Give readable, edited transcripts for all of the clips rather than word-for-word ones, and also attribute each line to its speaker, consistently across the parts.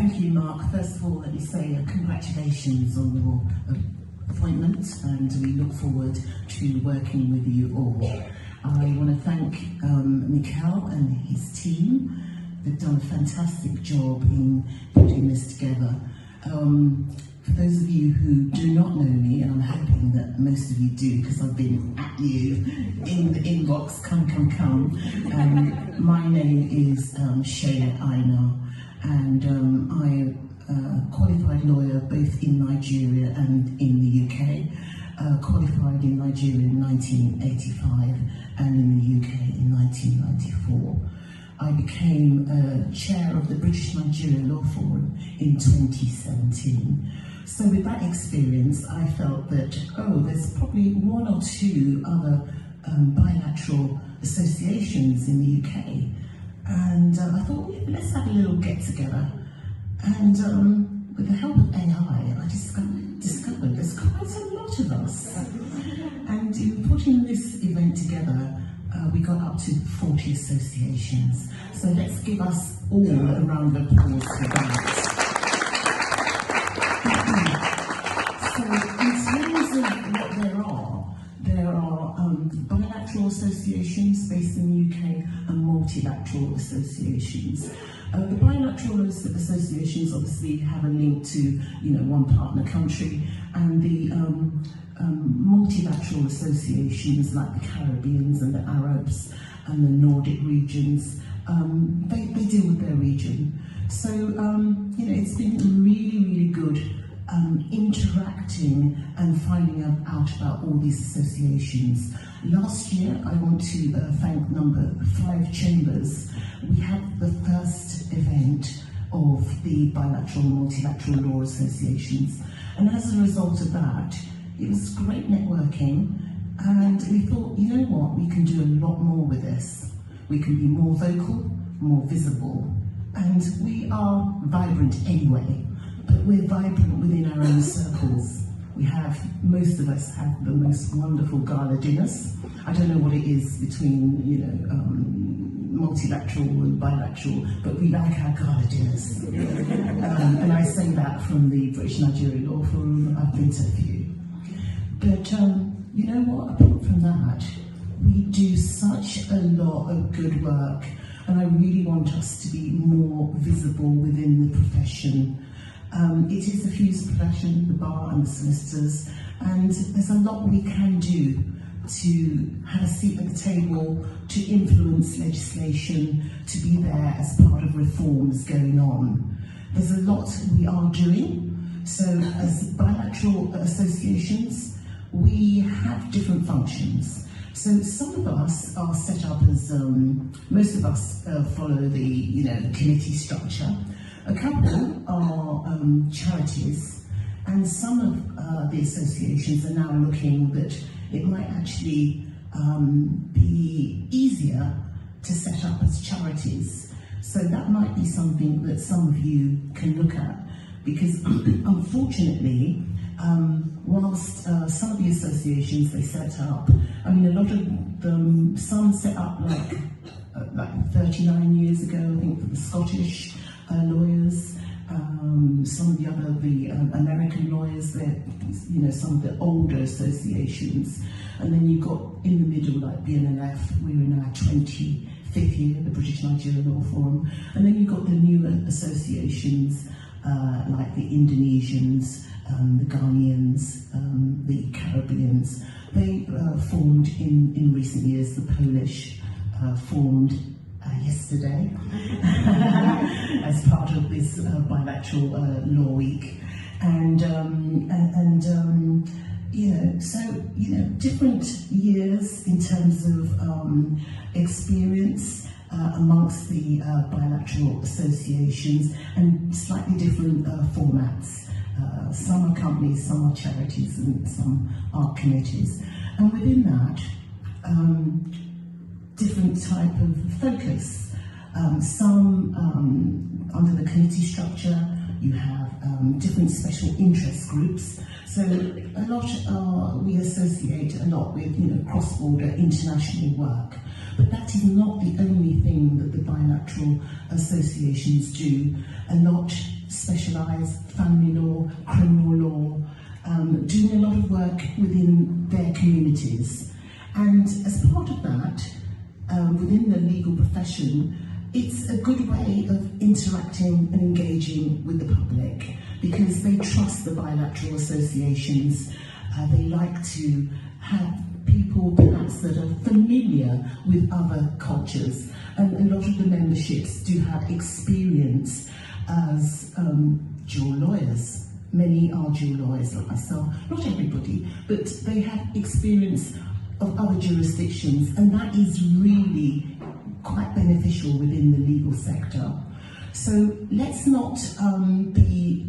Speaker 1: Thank you, Mark. First of all, let me say congratulations on your appointment, and we look forward to working with you all. I want to thank Mikel and his team. They've done a fantastic job in putting this together. For those of you who do not know me, and I'm hoping that most of you do because I've been at you in the inbox, come. My name is Seye Aina, and I'm a qualified lawyer both in Nigeria and in the UK. Qualified in Nigeria in 1985 and in the UK in 1994. I became chair of the British Nigeria Law Forum in 2017. So with that experience, I felt that, there's probably one or two other bilateral associations in the UK. And I thought, let's have a little get together. And with the help of AI, I discovered there's quite a lot of us. And in putting this event together, we got up to 40 associations. So let's give us all a round of applause for that. So in terms of what there are bilateral associations based in the UK and multilateral associations. The bilateral associations obviously have a link to, one partner country, and the multilateral associations like the Caribbeans and the Arabs and the Nordic regions, they deal with their region. So, it's been really, really good interacting and finding out about all these associations. Last year, I want to thank number 5 chambers. We had the first event of the bilateral and multilateral law associations, and as a result of that, it was great networking, and we thought, you know what, we can do a lot more with this. We can be more vocal, more visible, and we are vibrant anyway, but we're vibrant within our own circles. Most of us have the most wonderful gala dinners. I don't know what it is between, multilateral and bilateral, but we like our gala dinners. And I say that from the British Nigeria Law Forum. I've been to a few. But you know what, apart from that, we do such a lot of good work, and I really want us to be more visible within the profession. It is a fused profession, the bar and the solicitors, and there's a lot we can do to have a seat at the table, to influence legislation, to be there as part of reforms going on. There's a lot we are doing. So as bilateral associations, we have different functions. So some of us are set up as, most of us follow the committee structure. A couple are charities, and some of the associations are now looking that it might actually be easier to set up as charities. So that might be something that some of you can look at, because unfortunately, whilst some of the associations they set up, a lot of them, some set up like 39 years ago, I think, for the Scottish lawyers, some of the American lawyers, some of the older associations, and then you've got in the middle like BNLF, we're in our 25th year, the British Nigeria Law Forum, and then you've got the newer associations like the Indonesians, the Ghanaians, the Caribbeans. They formed in recent years. The Polish formed yesterday as part of this bilateral law week, and different years in terms of experience amongst the bilateral associations, and slightly different formats. Some are companies, some are charities, and some are committees, and within that, different type of focus. Some under the committee structure, you have different special interest groups. So we associate a lot with cross-border international work. But that is not the only thing that the bilateral associations do. A lot specialise family law, criminal law, doing a lot of work within their communities. And as part of that, within the legal profession, it's a good way of interacting and engaging with the public because they trust the bilateral associations. They like to have people perhaps that are familiar with other cultures, and a lot of the memberships do have experience as dual lawyers. Many are dual lawyers like myself, not everybody, but they have experience of other jurisdictions, and that is really quite beneficial within the legal sector. So let's not be,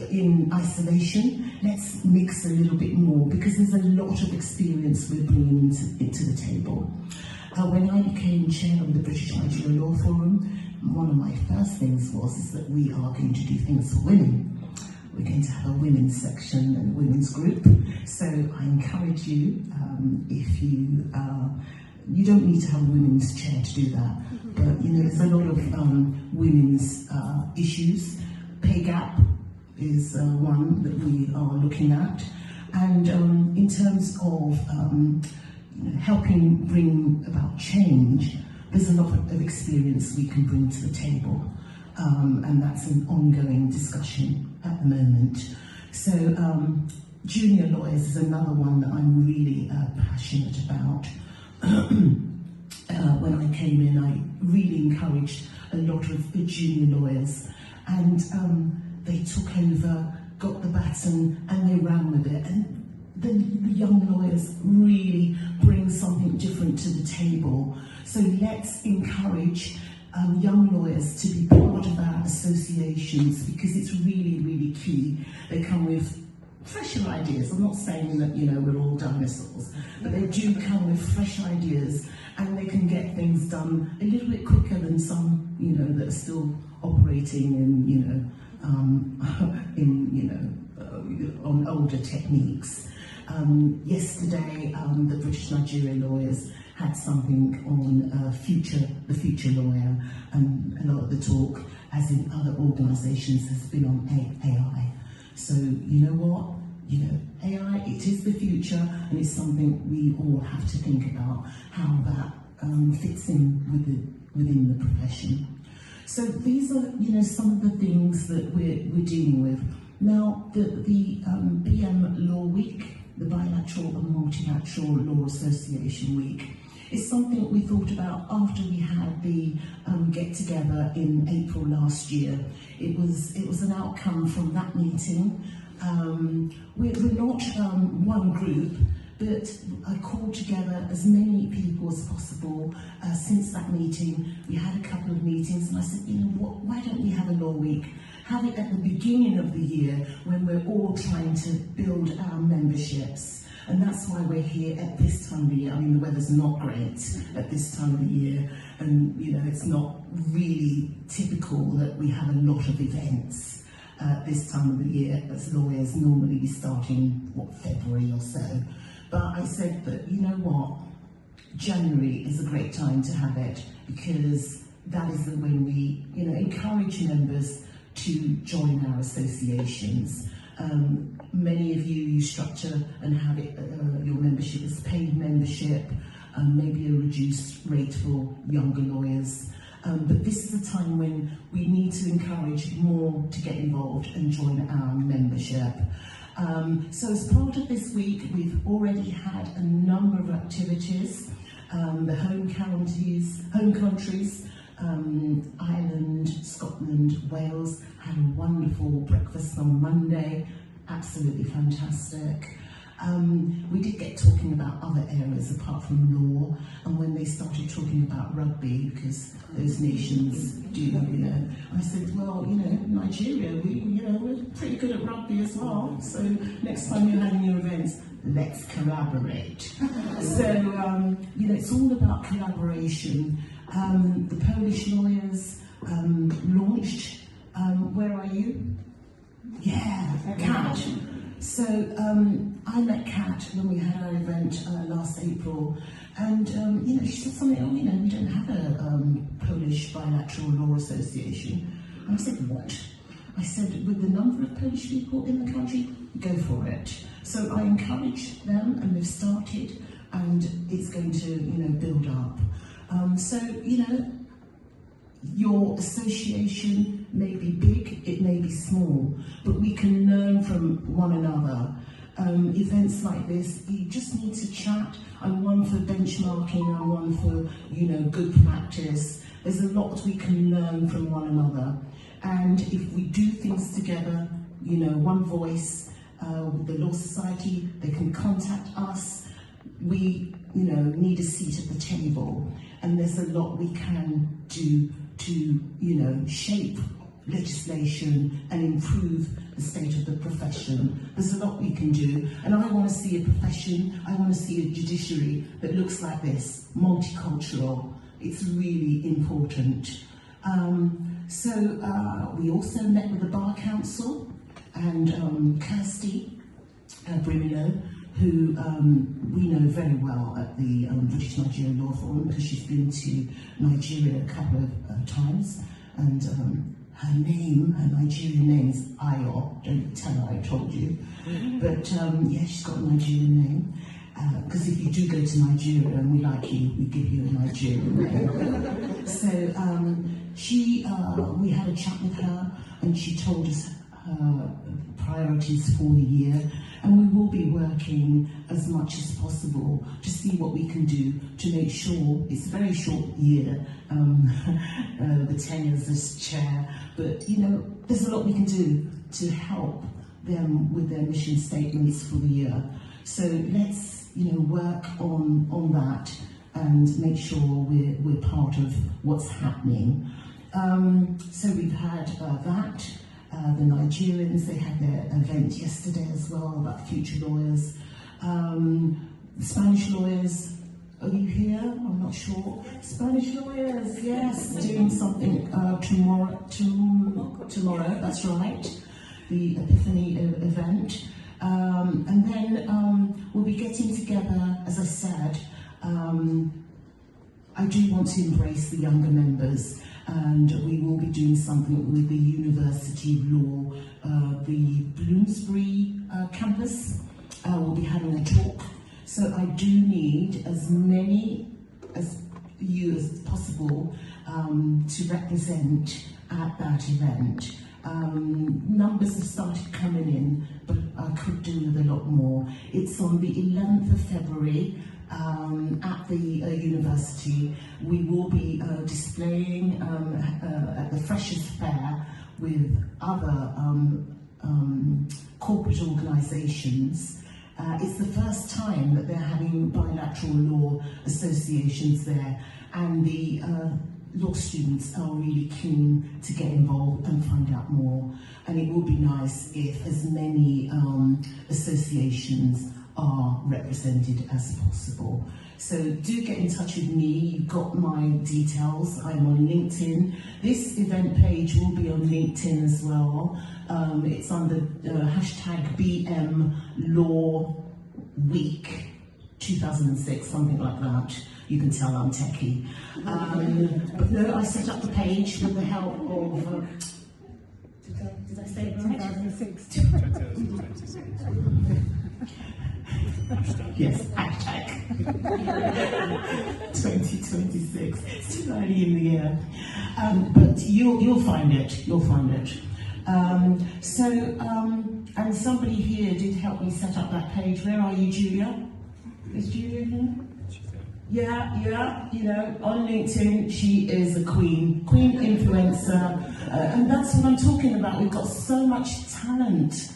Speaker 1: in isolation. Let's mix a little bit more because there's a lot of experience we're bringing into the table. When I became chair of the British Nigerian Law Forum, one of my first things is that we are going to do things for women. We're going to have a women's section and a women's group. So I encourage you, if you don't need to have a women's chair to do that, but there's a lot of women's issues. Pay gap is one that we are looking at, and in terms of helping bring about change, there's a lot of experience we can bring to the table, and that's an ongoing discussion at the moment. So junior lawyers is another one that I'm really passionate about. When I came in, I really encouraged a lot of the junior lawyers, and they took over, got the baton, and they ran with it. And the young lawyers really bring something different to the table. So let's encourage young lawyers to be part of our associations because it's really, really key. They come with fresher ideas. I'm not saying that, we're all dinosaurs, but they do come with fresh ideas, and they can get things done a little bit quicker than some, that are still operating in, on older techniques. Yesterday, the British Nigerian lawyers had something on the future lawyer, and a lot of the talk, as in other organisations, has been on AI. So you know what? AI, it is the future, and it's something we all have to think about how that fits in within the profession. So these are, some of the things that we're dealing with. Now, the BM Law Week, the Bilateral and Multilateral Law Association Week, is something we thought about after we had the get-together in April last year. It was an outcome from that meeting. We're not one group, but I called together as many people as possible since that meeting. We had a couple of meetings, and I said, why don't we have a law week? Have it at the beginning of the year when we're all trying to build our memberships. And that's why we're here at this time of the year. I mean, the weather's not great at this time of the year, and it's not really typical that we have a lot of events this time of the year, as lawyers normally be starting, February or so. But I said that, January is a great time to have it, because that is when we, encourage members to join our associations. Many of you structure and have it, your membership as paid membership, maybe a reduced rate for younger lawyers. But this is a time when we need to encourage more to get involved and join our membership. So as part of this week, we've already had a number of activities. The home countries, Ireland, Scotland, Wales, had a wonderful breakfast on Monday, absolutely fantastic. We did get talking about other areas apart from law, and when they started talking about rugby, because those nations do, I said, well, Nigeria, we're pretty good at rugby as well, so next time you're having your events, let's collaborate. So, it's all about collaboration. The Polish lawyers launched, where are you? Yeah, Cat. So I met Kat when we had our event last April, and she said something. Oh, we don't have a Polish Bilateral Law Association. And I said, what? I said, with the number of Polish people in the country, go for it. So I encouraged them, and they've started, and it's going to build up. Your association may be big, it may be small, but we can learn from one another. Events like this, you just need to chat. I'm one for benchmarking, I'm one for, good practice. There's a lot we can learn from one another. And if we do things together, one voice, with the Law Society, they can contact us. We, need a seat at the table. And there's a lot we can do to, shape legislation and improve the state of the profession. There's a lot we can do, and I want to see a profession, I want to see a judiciary that looks like this, multicultural. It's really important. We also met with the Bar Council and Kirsty Brimino, who we know very well at the British Nigerian Law Forum, because she's been to Nigeria a couple of times, and her Nigerian name is Ayo. Don't tell her I told you. But she's got a Nigerian name. Because if you do go to Nigeria and we like you, we give you a Nigerian name. So we had a chat with her, and she told us her priorities for the year, and we will be working as much as possible to see what we can do to make sure it's a very short year, the tenures as chair, but there's a lot we can do to help them with their mission statements for the year. So let's work on that and make sure we're part of what's happening. So we've had that. The Nigerians, they had their event yesterday as well about future lawyers. The Spanish lawyers, are you here? I'm not sure. Spanish lawyers, yes, doing something tomorrow, that's right. The Epiphany event. And then we'll be getting together, as I said. I do want to embrace the younger members, and we will be doing something with the University of Law, the Bloomsbury campus. We'll be having a talk. So I do need as many as you as possible to represent at that event. Numbers have started coming in, but I could do with a lot more. It's on the 11th of February at the university. We will be displaying at the Freshers' Fair with other corporate organisations. It's the first time that they're having bilateral law associations there, and the law students are really keen to get involved and find out more. And it would be nice if as many associations are represented as possible. So do get in touch with me. You've got my details. I'm on LinkedIn. This event page will be on LinkedIn as well. It's under hashtag BM Law Week 2006, something like that. You can tell I'm techie. But no, I set up the page with the help of... did I say it right? 2006. Yes, hashtag 2026. It's too early in the year. But you'll find it. You'll find it. And somebody here did help me set up that page. Where are you, Julia? Is Julia here? Yeah, on LinkedIn, she is a queen influencer, and that's what I'm talking about. We've got so much talent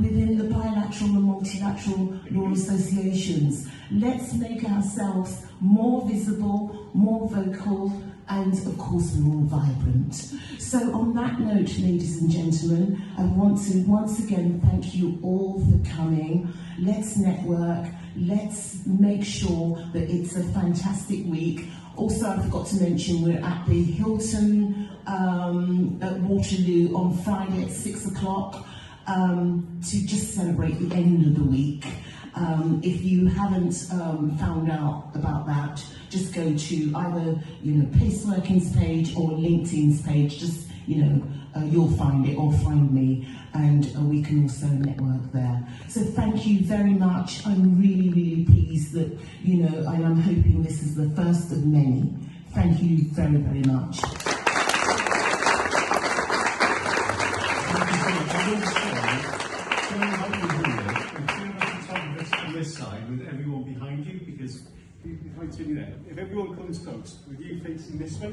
Speaker 1: within the bilateral and multilateral law associations. Let's make ourselves more visible, more vocal, and of course more vibrant. So on that note, ladies and gentlemen, I want to once again thank you all for coming. Let's network. Let's make sure that it's a fantastic week. Also, I forgot to mention we're at the Hilton at Waterloo on Friday at 6 o'clock. to just celebrate the end of the week. If you haven't found out about that, just go to either Placeworking's page or LinkedIn's page. Just you'll find it, or find me, and we can also network there. So thank you very much. I'm really, really pleased that and I'm hoping this is the first of many. Thank you very, very much.
Speaker 2: On this side with everyone behind you, because if everyone comes close with you facing this way.